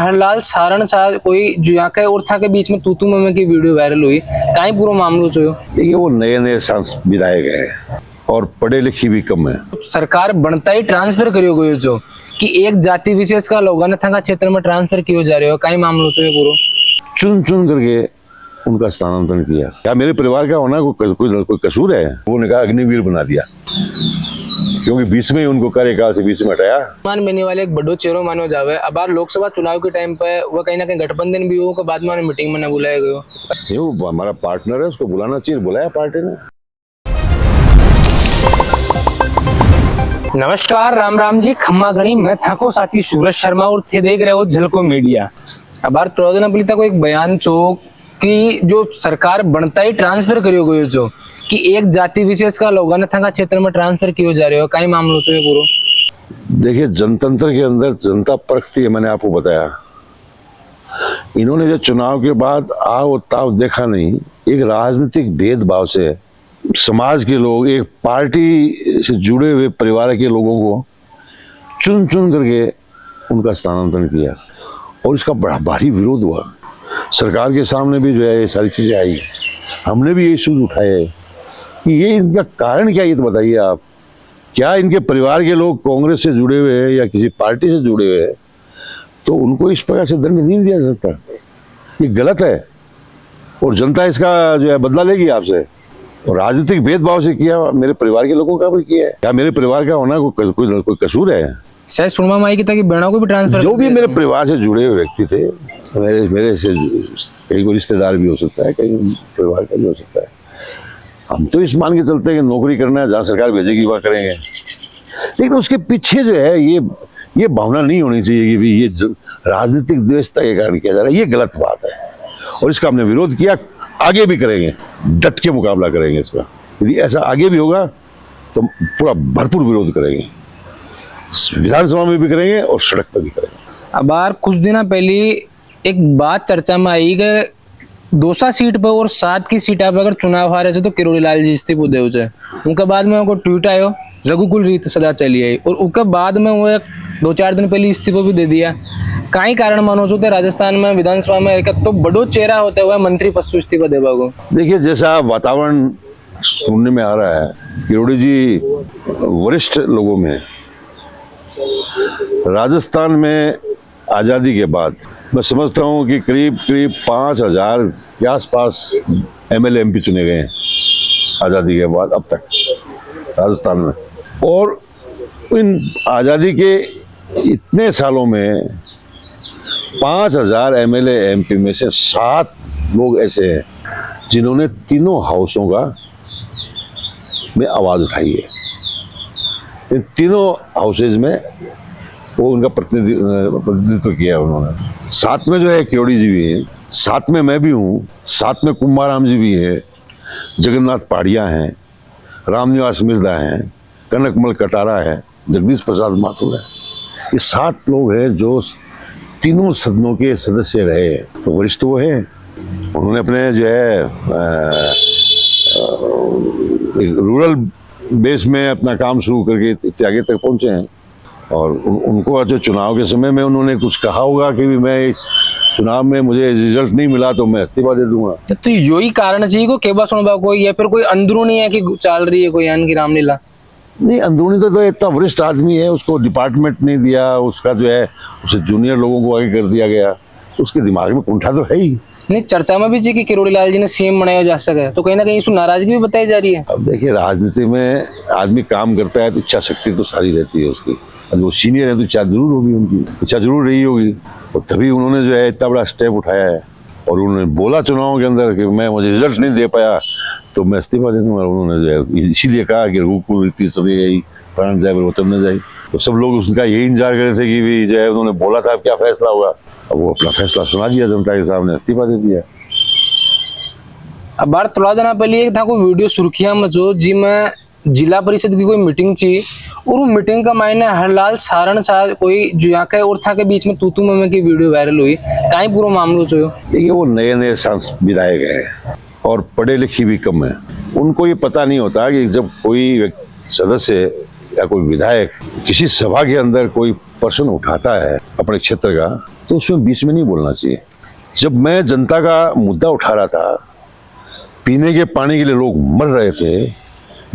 हरलाल सारण सा कोई जो यहाँ के और था के बीच में तू में की वीडियो वायरल हुई, काई पूरा मामलो जो देखिए वो नए सांसद विधायक है और पढ़े लिखी भी कम है। सरकार बनता ही ट्रांसफर करियो गयो जो कि एक जाति विशेष का लोगों ने था क्षेत्र में ट्रांसफर किया जा रहे हो, काई मामलो जो पूरा चुन चुन करके उनका स्थानांतरण किया। क्या मेरे परिवार का होना कोई कसूर है? वो ने कहा अग्निवीर बना दिया क्योंकि बीच में उनको कार्यकाल से बीच में हटाया। मान बनने वाले एक बड़ो चेहरो मानो जावे। अब बार लोकसभा चुनाव के टाइम पे वो कहीं ना कहीं गठबंधन भी हो, बाद में मीटिंग में न बुलाया गयो। ये वो हमारा पार्टनर है, उसको बुलाना चाहिए, बुलाया पार्टी ने। नमस्कार, राम राम जी, खम्मा गणी, मैं थाको साथी सूरज शर्मा और थे देख रहे हो झलको मीडिया। अब बार 13 दिन पहले को एक बयान चो कि जो सरकार बनता ही ट्रांसफर करियो गयो जो कि एक जाति विशेष का लोगों ने था क्षेत्र में ट्रांसफर किया जा रहे हो, काई मामलो चो पूरो? देखिए जनतंत्र के अंदर जनता परखती है, मैंने आपको बताया। इन्होंने जो चुनाव के बाद आओ ताव देखा नहीं, एक राजनीतिक भेदभाव से समाज के लोग, एक पार्टी से जुड़े हुए परिवार के लोगों को चुन चुन करके उनका स्थानांतरण किया और इसका बड़ा भारी विरोध हुआ। सरकार के सामने भी जो है ये सारी चीजें आई, हमने भी ये इशूज उठाए कि ये इनका कारण क्या, ये तो बताइए आप। क्या इनके परिवार के लोग कांग्रेस से जुड़े हुए हैं या किसी पार्टी से जुड़े हुए हैं तो उनको इस प्रकार से दंड नहीं दिया जा सकता? ये गलत है और जनता इसका जो है बदला लेगी आपसे। और राजनीतिक भेदभाव से किया, मेरे परिवार के लोगों का भी किया है। क्या मेरे परिवार का होना कोई कसूर है? शायद सुरमा माई की ताकि बेड़ा को भी ट्रांसफर, जो भी मेरे परिवार से जुड़े हुए व्यक्ति थे, मेरे से कहीं कोई रिश्तेदार भी हो सकता है, कहीं परिवार का भी हो सकता है। हम तो इस मान के चलते हैं कि नौकरी करना है, जहाँ सरकार भेजेगी वहाँ करेंगे, लेकिन उसके पीछे जो है ये भावना नहीं होनी चाहिए कि ये राजनीतिक द्वेषता के कारण किया जा रहा है। ये गलत बात है और इसका हमने विरोध किया, आगे भी करेंगे, डट के मुकाबला करेंगे इसका। यदि ऐसा आगे भी होगा तो पूरा भरपूर विरोध करेंगे, विधानसभा में भी करेंगे और सड़क पर भी करेंगे। अब बार कुछ दिन पहले एक बात चर्चा में आई कि दोसा सीट पर और 7 की सीट पर अगर चुनाव हारे से तो किरोड़ी लाल जी इस्तीफा दे उसे। उनके बाद में उनको ट्वीट आयो, रघुकुल रीत सदा चली आई, और उसके बाद में वो 2-4 दिन पहले इस्तीफा भी दे दिया। काई कारण मानो जो राजस्थान में विधानसभा में एक तो बड़ो चेहरा होता हुआ मंत्री पद इस्तीफा देवा को? देखिए जैसा वातावरण सुनने में आ रहा है, किरोड़ी जी वरिष्ठ लोगों में, राजस्थान में आज़ादी के बाद मैं समझता हूँ कि करीब 5000 के आसपास एमएलए एमपी चुने गए हैं आज़ादी के बाद अब तक राजस्थान में। और इन आज़ादी के इतने सालों में 5000 एमएलए एमपी में से 7 लोग ऐसे हैं जिन्होंने तीनों हाउसों का में आवाज़ उठाई है। इन तीनों हाउसेज में वो उनका प्रतिनिधित्व किया है उन्होंने। साथ में जो है किरोड़ी जी भी है, साथ में मैं भी हूँ, साथ में कुंभाराम जी भी है, जगन्नाथ पहाड़िया हैं, रामनिवास मिर्दा हैं, कनकमल कटारा है, जगदीश प्रसाद माथुर है। ये 7 लोग हैं जो तीनों सदनों के सदस्य रहे हैं। तो वरिष्ठ वो है, उन्होंने अपने जो है एक रूरल बेस में अपना काम शुरू करके इतने आगे तक पहुंचे हैं। और उनको जो चुनाव के समय में उन्होंने कुछ कहा होगा कि भी मैं इस चुनाव में मुझे रिजल्ट नहीं मिला तो मैं इस्तीफा दे दूंगा। तो यही कारण चाहिए को केबा सुनबा कोई, या फिर कोई अंदरूनी है कि चल रही है कोई यान की रामलीला? नहीं, अंदरूनी तो इतना वरिष्ठ आदमी है, उसको डिपार्टमेंट नहीं दिया, उसका जो है उसे जूनियर लोगों को आगे कर दिया गया, उसके दिमाग में कुंठा तो है ही नहीं। चर्चा में भी जी कि किरोड़ी लाल जी ने सीएम बनाया जा सके, तो कहीं ना कहीं इसमें नाराजगी भी बताई जा रही है। अब देखिए राजनीति में आदमी काम करता है तो इच्छा शक्ति तो सारी रहती है उसकी। अब वो सीनियर है तो इच्छा जरूर होगी, उनकी इच्छा जरूर रही होगी, और तभी उन्होंने जो है इतना बड़ा स्टेप उठाया है। और उन्होंने बोला चुनाव के अंदर कि मैं मुझे रिजल्ट नहीं दे पाया तो मैं इस्तीफा दे दूंगा। उन्होंने जो है इसीलिए कहा कि रघुकुल रीति सभी गई, प्राण जाए वचन न जाए। तो सब लोग उसका यही इंतजार कर रहे थे कि भी जो है उन्होंने बोला था क्या फैसला होगा। अब वो अपना फैसला सुना दिया जनता के सामने, इस्तीफा दे दिया। अब बार 13 दिन पहले एक था कोई वीडियो सुर्खिया में जो जी में जिला परिषद की कोई मीटिंग थी, और वो मीटिंग का मायने हरलाल सारण सा कोई जो यहाँ के और था के बीच में तू में की वीडियो वायरल हुई, काई पूरा मामलो जो? देखिए वो नए सांसद विधायक है और पढ़े लिखी भी कम है। उनको ये पता नहीं होता कि जब कोई सदस्य या कोई विधायक किसी सभा के अंदर कोई प्रश्न उठाता है अपने क्षेत्र का, तो उसमें बीच में नहीं बोलना चाहिए। जब मैं जनता का मुद्दा उठा रहा था, पीने के पानी के लिए लोग मर रहे थे,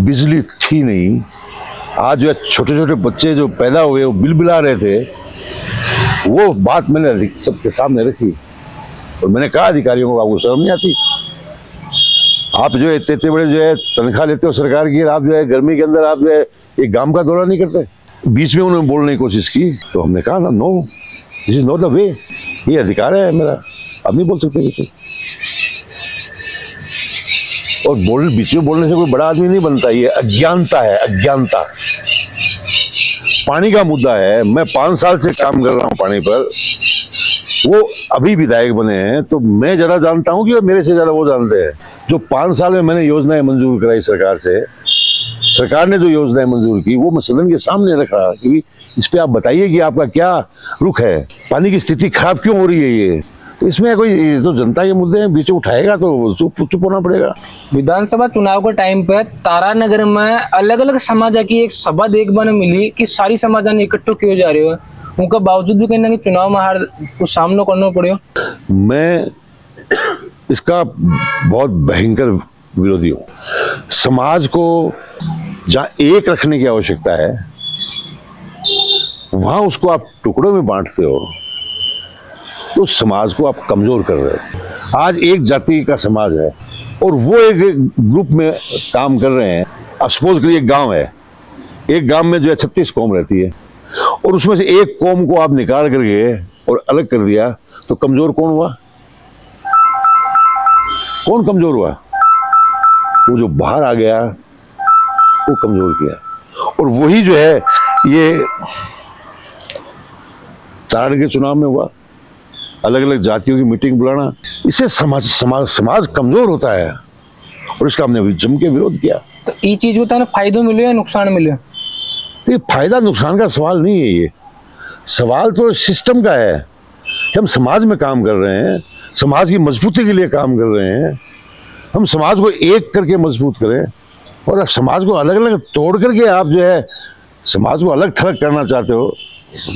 बिजली थी नहीं, आज जो है छोटे छोटे बच्चे जो पैदा हुए वो बिलबिला रहे थे, वो बात मैंने सबके सामने रखी और मैंने कहा अधिकारियों को, आपको शर्म नहीं आती? आप जो है इतने बड़े जो है तनख्वाह लेते हो सरकार की, आप जो है गर्मी के अंदर आप जो है एक गांव का दौरा नहीं करते? बीच में उन्होंने बोलने की कोशिश की तो हमने कहा ना, no, this is not the way, ये अधिकार है मेरा, अब नहीं बोल सकते किसी। और बीच में बोलने से कोई बड़ा आदमी नहीं बनता, ये अज्ञानता है, अज्ञानता। पानी का मुद्दा है, मैं 5 साल से काम कर रहा हूं पानी पर, वो अभी विधायक बने हैं तो मैं ज्यादा जानता हूं कि मेरे से ज्यादा वो जानते हैं। जो 5 साल में मैंने योजनाएं मंजूर कराई सरकार से, सरकार ने जो योजनाएं मंजूर की वो मैं सदन के सामने रखा कि इस पे आप बताइए कि आपका क्या रुख है, पानी की स्थिति खराब क्यों हो रही है। ये तो इसमें कोई तो जनता के मुद्दे हैं, बीच में उठाएगा तो चुप होना पड़ेगा। विधानसभा चुनाव के टाइम पर तारानगर में अलग अलग समाज की एक सभा देखने मिली कि सारी समाज ने इकट्ठो क्यों जा रहे हो, उनका बावजूद भी कहीं ना कहीं चुनाव में हार को सामना करना पड़े। मैं इसका बहुत भयंकर विरोधी हूँ। समाज को जहाँ एक रखने की आवश्यकता है वहां उसको आप टुकड़ों में बांटते हो तो उस समाज को आप कमजोर कर रहे हो। आज एक जाति का समाज है और वो एक ग्रुप में काम कर रहे हैं। अब सपोज करिए एक गांव है, एक गांव में जो है 36 कौम रहती है और उसमें से एक कौम को आप निकाल करके और अलग कर दिया तो कमजोर कौन हुआ? कौन कमजोर हुआ? वो जो बाहर आ गया वो कमजोर किया। और वही जो है ये तारण के चुनाव में हुआ, अलग अलग जातियों की मीटिंग बुलाना, इससे समाज कमजोर होता है और इसका हमने जम के विरोध किया। तो ये चीज होता है ना, फायदा मिले या नुकसान मिले? ये फायदा नुकसान का सवाल नहीं है, ये सवाल तो सिस्टम का है कि हम समाज में काम कर रहे हैं, समाज की मजबूती के लिए काम कर रहे हैं। हम समाज को एक करके मजबूत करें और समाज को अलग अलग तोड़ करके आप जो है समाज को अलग थलग करना चाहते हो,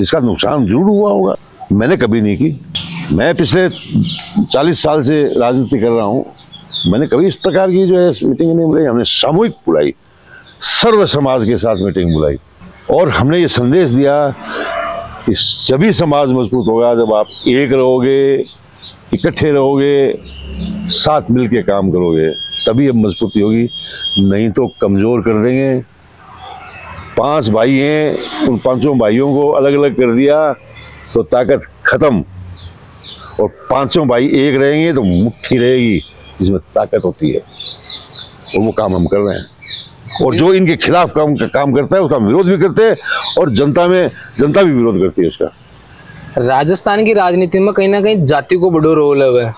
इसका नुकसान जरूर हुआ होगा। मैंने कभी नहीं की, मैं पिछले 40 साल से राजनीति कर रहा हूँ, मैंने कभी इस प्रकार की जो है मीटिंग नहीं बुलाई। हमने सामूहिक बुलाई, सर्व समाज के साथ मीटिंग बुलाई और हमने ये संदेश दिया कि सभी समाज मजबूत होगा जब आप एक रहोगे, इकट्ठे रहोगे, साथ मिलके काम करोगे, तभी अब मजबूती होगी, नहीं तो कमजोर कर देंगे। 5 भाई हैं, उन 5 भाइयों को अलग अलग कर दिया तो ताकत खत्म, और 5 भाई एक रहेंगे तो मुट्ठी रहेगी जिसमें ताकत होती है, और वो काम हम कर रहे हैं। और जो इनके खिलाफ काम करता है उसका विरोध भी करते हैं और जनता भी विरोध करती है उसका। राजस्थान की राजनीति में कहीं ना कहीं जाति को बड़ो रोल है।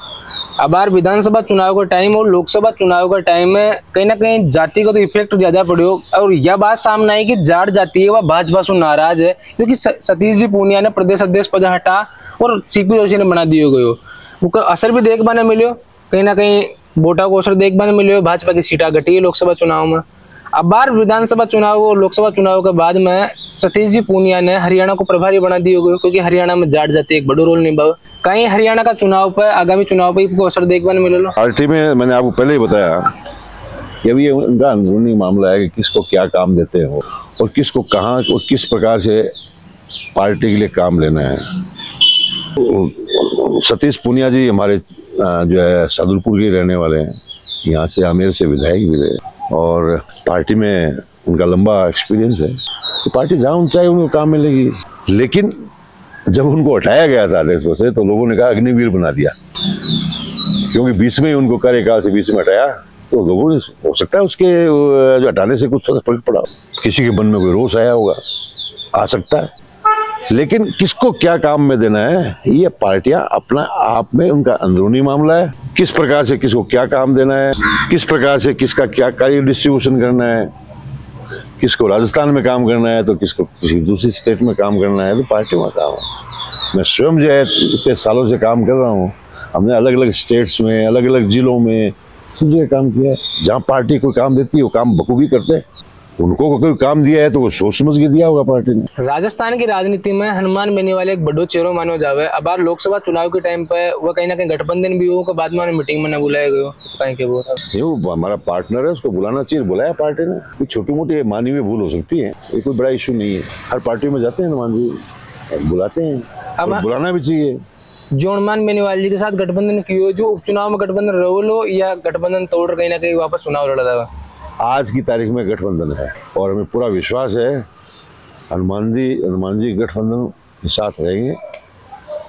अब बार विधानसभा चुनाव का टाइम और लोकसभा चुनाव का टाइम में कहीं ना कहीं जाति का तो इफेक्ट ज्यादा पड़ो, और यह बात सामने आई कि जाट जाति है वह भाजपा से नाराज है क्योंकि सतीश जी पूनिया ने प्रदेश अध्यक्ष पद हटा और सीपी जोशी ने बना दियो गयो। उसका असर भी देखने मिलो, कहीं ना कहीं वोटा को असर देखने मिलो, भाजपा की सीटा घटी है लोकसभा चुनाव में। अब बार विधानसभा चुनाव और लोकसभा चुनाव के बाद में सतीश जी पूनिया ने हरियाणा को प्रभारी बना दिया गया क्योंकि हरियाणा में जाट जाति एक बड़ा रोल निभावे। कहीं हरियाणा का चुनाव पर, आगामी चुनाव पर इसको असर देखने मिलेगा? पार्टी में मैंने आपको पहले ही बताया कि अभी ये उनका अंदरूनी मामला है कि किसको क्या काम देते हो और किसको कहाँ और किस प्रकार से पार्टी के लिए काम लेना है। सतीश पूनिया जी हमारे जो है सादुलपुर के रहने वाले हैं, यहाँ से आमेर से विधायक भी रहे और पार्टी में उनका लंबा एक्सपीरियंस है, तो पार्टी जहाँ चाहे उनको काम मिलेगी। लेकिन जब उनको हटाया गया था अध्यक्ष से तो लोगों ने कहा अग्निवीर बना दिया, क्योंकि बीच में उनको कार्यकाल से बीच में हटाया तो लोगों ने, हो सकता है उसके जो हटाने से कुछ फर्क पड़ा, किसी के मन में कोई रोष आया होगा, आ सकता है। लेकिन किसको क्या काम में देना है ये पार्टियां अपना आप में उनका अंदरूनी मामला है। किस प्रकार से किसको क्या काम देना है, किस प्रकार से किसका क्या कार्य डिस्ट्रीब्यूशन करना है, किसको राजस्थान में काम करना है तो किसको किसी दूसरी स्टेट में काम करना है, तो पार्टियों का काम है। मैं स्वयं जो है इतने सालों से काम कर रहा हूँ, हमने अलग अलग स्टेट्स में, अलग अलग जिलों में सब जगह काम किया है। जहाँ पार्टी कोई काम देती है वो काम बखूबी करते हैं, उनको कोई काम दिया है तो वो सोच समझ के दिया होगा पार्टी ने। राजस्थान की राजनीति में हनुमान बेनीवाल एक बड़ो चेहरो मानो जावे। अब बार लोकसभा चुनाव के टाइम पे वो कहीं ना कहीं गठबंधन भी हो के बाद में मीटिंग में न बुलाया गयो कहीं के वो ये वो हमारा पार्टनर है, उसको बुलाना चाहिए, बुलाया पार्टी ने। कोई छोटी मोटी मानवीय भूल हो सकती है, ये कोई बड़ा इशू नहीं है। हर पार्टी में जाते हैं हनुमान जी, बुलाते हैं और बुलाना भी चाहिए। जो हनुमान बेनीवाल जी के साथ गठबंधन कियो, जो उपचुनाव में गठबंधन रहो लो या गठबंधन तोड़ कहीं ना कहीं वापस चुनाव लड़ा जाएगा। आज की तारीख में गठबंधन है और हमें पूरा विश्वास है हनुमान जी गठबंधन के साथ रहेंगे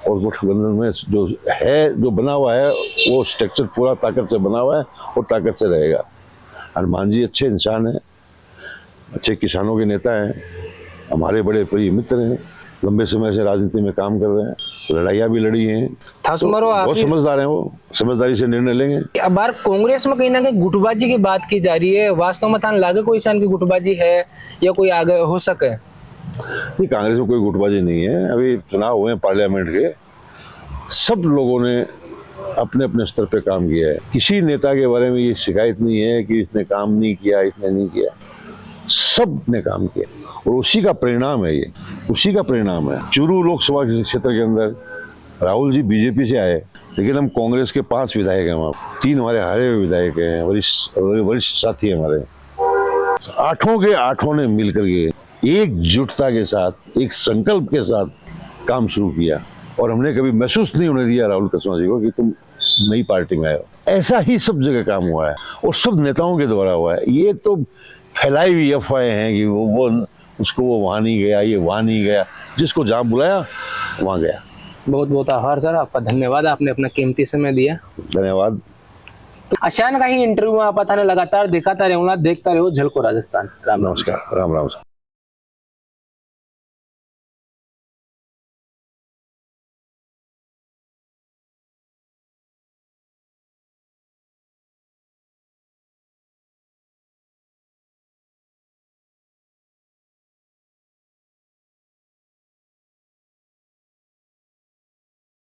और गठबंधन में जो है, जो बना हुआ है वो स्ट्रक्चर पूरा ताकत से बना हुआ है और ताकत से रहेगा। हनुमान जी अच्छे इंसान हैं, अच्छे किसानों के नेता हैं, हमारे बड़े प्रिय मित्र हैं, लंबे समय से राजनीति में काम कर रहे हैं, लड़ाइयाँ भी लड़ी हैं, तो बहुत समझदार हैं, वो समझदारी से निर्णय लेंगे। अब बार कांग्रेस में कहीं ना कहीं गुटबाजी की बात की जा रही है, वास्तव में थान लागे कोई सान की गुटबाजी है या कोई आगे हो सके? नहीं, कांग्रेस में कोई गुटबाजी नहीं है। अभी चुनाव हुए हैं पार्लियामेंट के, सब लोगों ने अपने अपने स्तर पे काम किया है। किसी नेता के बारे में ये शिकायत नहीं है कि इसने काम नहीं किया, इसने नहीं किया, सब ने काम किया और उसी का परिणाम है, ये उसी का परिणाम है। चूरू लोकसभा क्षेत्र के अंदर राहुल जी बीजेपी से आए, लेकिन हम कांग्रेस के 5 विधायक हैं, वहाँ 3 हमारे हारे हुए विधायक हैं, वरिष्ठ साथी हमारे। 8 के 8 ने मिलकर के एकजुटता के साथ, एक संकल्प के साथ काम शुरू किया और हमने कभी महसूस नहीं होने दिया राहुल कसवा जी को कि तुम नई पार्टी में आए हो। ऐसा ही सब जगह काम हुआ है और सब नेताओं के द्वारा हुआ है। ये तो फैलाई हुई अफवाहें हैं कि वो उसको वो वहाँ नहीं गया, ये वहाँ नहीं गया, जिसको जहाँ बुलाया वहाँ गया। बहुत बहुत आभार सर, आपका धन्यवाद, आपने अपना कीमती समय दिया। धन्यवाद। तो अचानक ही इंटरव्यू में आप था लगातार दिखाता रहूंगा, देखता रहो झलको राजस्थान। राम नमस्कार, राम राम।